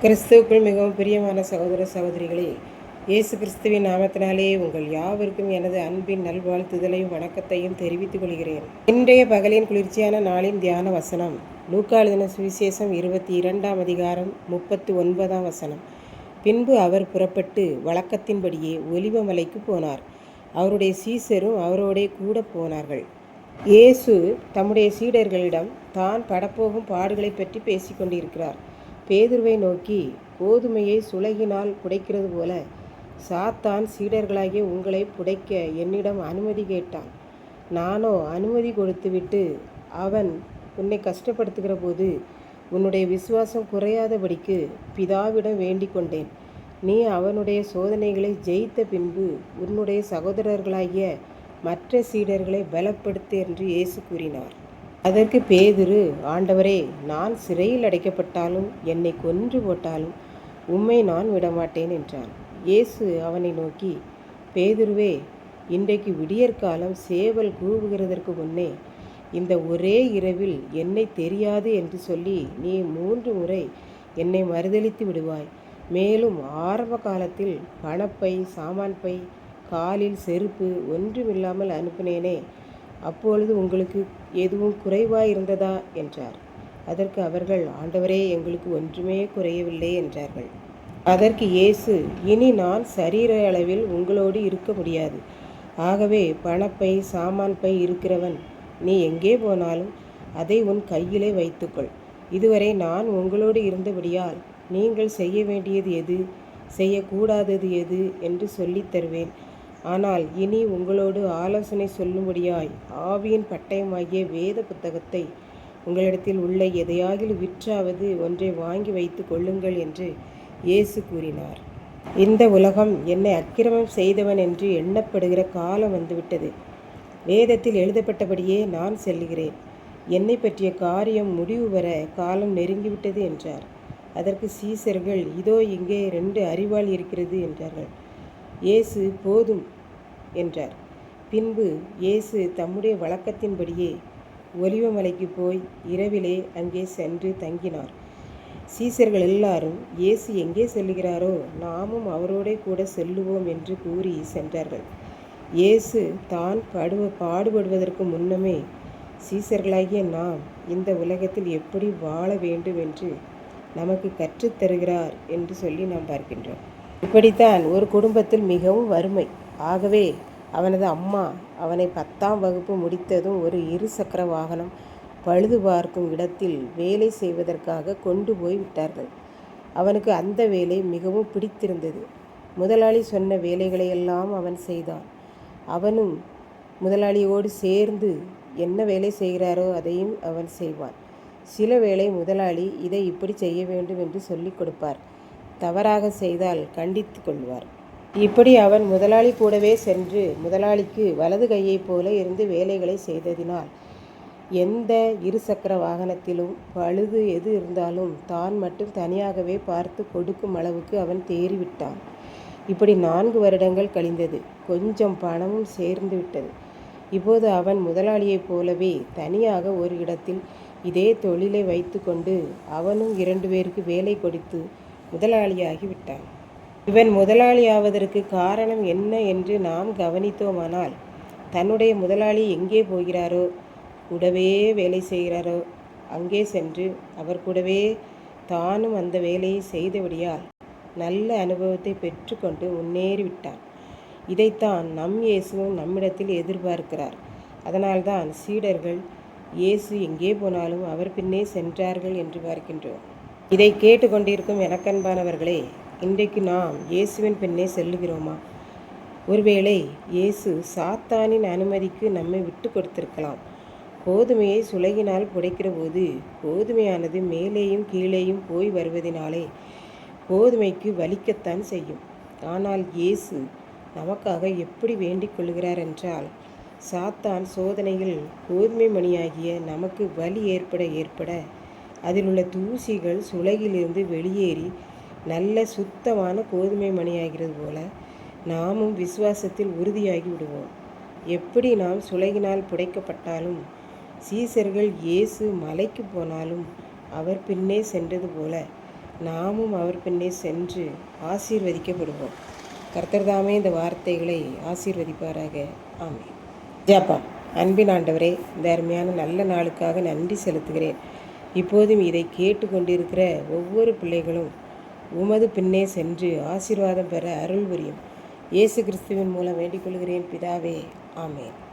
கிறிஸ்துவுக்குள் மிகவும் பிரியமான சகோதர சகோதரிகளே, இயேசு கிறிஸ்துவின் நாமத்தினாலே உங்கள் யாவருக்கும் எனது அன்பின் நல்வாழ்த்துதலையும் வணக்கத்தையும் தெரிவித்துக் கொள்கிறேன். இன்றைய பகலின் குளிர்ச்சியான நாளின் தியான வசனம் லூக்கா எழுதின சுவிசேஷம் 22ஆம் அதிகாரம் 39ஆம் வசனம். பின்பு அவர் புறப்பட்டு வழக்கத்தின்படியே ஒலிவமலைக்கு போனார். அவருடைய சீசரும் அவரோடே கூட போனார்கள். இயேசு தம்முடைய சீடர்களிடம் தான் படப்போகும் பாடுகளை பற்றி பேசிக்கொண்டிருக்கிறார். பேதுருவை நோக்கி, கோதுமையை சுளகினால் புடைக்கிறது போல சாத்தான் சீடர்களாகிய உங்களை புடைக்க என்னிடம் அனுமதி கேட்டான். நானோ அனுமதி கொடுத்துவிட்டு அவன் உன்னை கஷ்டப்படுத்துகிற போது உன்னுடைய விசுவாசம் குறையாதபடிக்கு பிதாவிடம் வேண்டிக் கொண்டேன். நீ அவனுடைய சோதனைகளை ஜெயித்த பின்பு உன்னுடைய சகோதரர்களாகிய மற்ற சீடர்களை பலப்படுத்து என்று இயேசு கூறினார். அதற்கு பேதுரு, ஆண்டவரே, நான் சிறையில் அடைக்கப்பட்டாலும் என்னை கொன்று போட்டாலும் உம்மை நான் விடமாட்டேன் என்றான். இயேசு அவனை நோக்கி, பேதுருவே, இன்றைக்கு விடியற்காலம் சேவல் கூவுகிறதற்கு முன்னே இந்த ஒரே இரவில் என்னை தெரியாது என்று சொல்லி நீ 3 முறை என்னை மறுதலித்து விடுவாய். மேலும் ஆரம்ப காலத்தில் பணப்பை, சாமான் பை, காலில் செருப்பு ஒன்றுமில்லாமல் அனுப்பினேனே, அப்பொழுது உங்களுக்கு எதுவும் குறைவாயிருந்ததா என்றார். அதற்கு அவர்கள், ஆண்டவரே, எங்களுக்கு ஒன்றுமே குறையவில்லை என்றார்கள். அதற்கு இயேசு, இனி நான் சரீர அளவில் உங்களோடு இருக்க முடியாது. ஆகவே பணப்பை, சாமான் பை இருக்கிறவன் நீ எங்கே போனாலும் அதை உன் கையிலே வைத்துக்கொள். இதுவரை நான் உங்களோடு இருந்தபடியால் நீங்கள் செய்ய வேண்டியது எது, செய்யக்கூடாதது எது என்று சொல்லித் தருவேன். ஆனால் இனி உங்களோடு ஆலோசனை சொல்லும்படியாய் ஆவியின் பட்டயமாகிய வேத புத்தகத்தை உங்களிடத்தில் உள்ள எதையாகிலும் விற்றாவது ஒன்றை வாங்கி வைத்து கொள்ளுங்கள் என்று இயேசு கூறினார். இந்த உலகம் என்னை அக்கிரமம் செய்தவன் என்று எண்ணப்படுகிற காலம் வந்துவிட்டது. வேதத்தில் எழுதப்பட்டபடியே நான் செல்லுகிறேன். என்னை பற்றிய காரியம் முடிவு வர காலம் நெருங்கிவிட்டது என்றார். அதற்கு சீசர்கள், இதோ இங்கே 2 அரிவாள் இருக்கிறது என்றார்கள். இயேசு, போதும் என்றார். பின்பு இயேசு தம்முடைய வழக்கத்தின்படியே ஒலிவமலைக்கு போய் இரவிலே அங்கே சென்று தங்கினார். சீசர்கள் எல்லாரும், இயேசு எங்கே செல்லுகிறாரோ நாமும் அவரோடே கூட செல்லுவோம் என்று கூறி சென்றார்கள். இயேசு தான் பாடுபடுவதற்கு முன்னமே சீசர்களாகிய நாம் இந்த உலகத்தில் எப்படி வாழ வேண்டும் என்று நமக்கு கற்றுத்தருகிறார் என்று சொல்லி நாம் பார்க்கின்றோம். இப்படித்தான் ஒரு குடும்பத்தில் மிகவும் வறுமை. ஆகவே அவனது அம்மா அவனை 10ஆம் வகுப்பு முடித்ததும் ஒரு 2 சக்கர வாகனம் பழுது பார்க்கும் இடத்தில் வேலை செய்வதற்காக கொண்டு போய் விட்டார்கள். அவனுக்கு அந்த வேலை மிகவும் பிடித்திருந்தது. முதலாளி சொன்ன வேலைகளையெல்லாம் அவன் செய்தான். அவனும் முதலாளியோடு சேர்ந்து என்ன வேலை செய்கிறாரோ அதையும் அவன் செய்வான். சில வேளை முதலாளி இதை இப்படி செய்ய வேண்டும் என்று சொல்லிக் கொடுப்பார். தவறாக செய்தால் கண்டித்து கொள்வார். இப்படி அவன் முதலாளி கூடவே சென்று முதலாளிக்கு வலது கையைப் போல இருந்து வேலைகளை செய்ததினால் எந்த 2 சக்கர வாகனத்திலும் பழுது எது இருந்தாலும் தான் மட்டும் தனியாகவே பார்த்து கொடுக்கும் அளவுக்கு அவன் தேறிவிட்டான். இப்படி 4 வருடங்கள் கழிந்தது. கொஞ்சம் பணமும் சேர்ந்து விட்டது. இப்போது அவன் முதலாளியைப் போலவே தனியாக ஒரு இடத்தில் இதே தொழிலை வைத்து கொண்டு அவனும் 2 பேருக்கு வேலை கொடுத்து முதலாளியாகி விட்டான். இவன் முதலாளியாவதற்கு காரணம் என்ன என்று நாம் கவனித்தோமானால், தன்னுடைய முதலாளி எங்கே போகிறாரோ, கூடவே வேலை செய்கிறாரோ அங்கே சென்று அவர் கூடவே தானும் அந்த வேலையை செய்தபடியால் நல்ல அனுபவத்தை பெற்றுக்கொண்டு முன்னேறிவிட்டான். இதைத்தான் நம் இயேசுவும் நம்மிடத்தில் எதிர்பார்க்கிறார். அதனால்தான் சீடர்கள் இயேசு எங்கே போனாலும் அவர் பின்னே சென்றார்கள் என்று பார்க்கின்றோம். இதை கேட்டுக்கொண்டிருக்கும் எனக்கன்பானவர்களே, இன்றைக்கு நாம் இயேசுவின் பின்னே செல்லுகிறோமா? ஒருவேளை இயேசு சாத்தானின் அனுமதிக்கு நம்மை விட்டு கொடுத்திருக்கலாம். கோதுமையை சுளகினால் புடைக்கிற போது கோதுமையானது மேலேயும் கீழேயும் போய் வருவதினாலே கோதுமைக்கு வலிக்கத்தான் செய்யும். ஆனால் இயேசு நமக்காக எப்படி வேண்டிக் கொள்கிறார் என்றால், சாத்தான் சோதனையில் கோதுமை மணியாகிய நமக்கு வலி ஏற்பட அதில் உள்ள தூசிகள் சுளகிலிருந்து வெளியேறி நல்ல சுத்தமான கோதுமை மணியாகிறது போல நாமும் விசுவாசத்தில் உறுதியாகி விடுவோம். எப்படி நாம் சுளகினால் புடைக்கப்பட்டாலும் சீசர்கள் இயேசு மலைக்கு போனாலும் அவர் பின்னே சென்றது போல நாமும் அவர் பின்னே சென்று ஆசீர்வதிக்கப்படுவோம். கர்த்தர் தாமே இந்த வார்த்தைகளை ஆசீர்வதிப்பாராக. ஆமென். ஜெபம். அன்பின் ஆண்டவரே, இந்த அருமையான நல்ல நாளுக்காக நன்றி செலுத்துகிறேன். இப்போதும் இதை கேட்டுக்கொண்டிருக்கிற ஒவ்வொரு பிள்ளைகளும் உமது பின்னே சென்று ஆசீர்வாதம் பெற அருள் புரியும். இயேசு கிறிஸ்துவின் மூலம் வேண்டிக் கொள்கிறேன் பிதாவே. ஆமென்.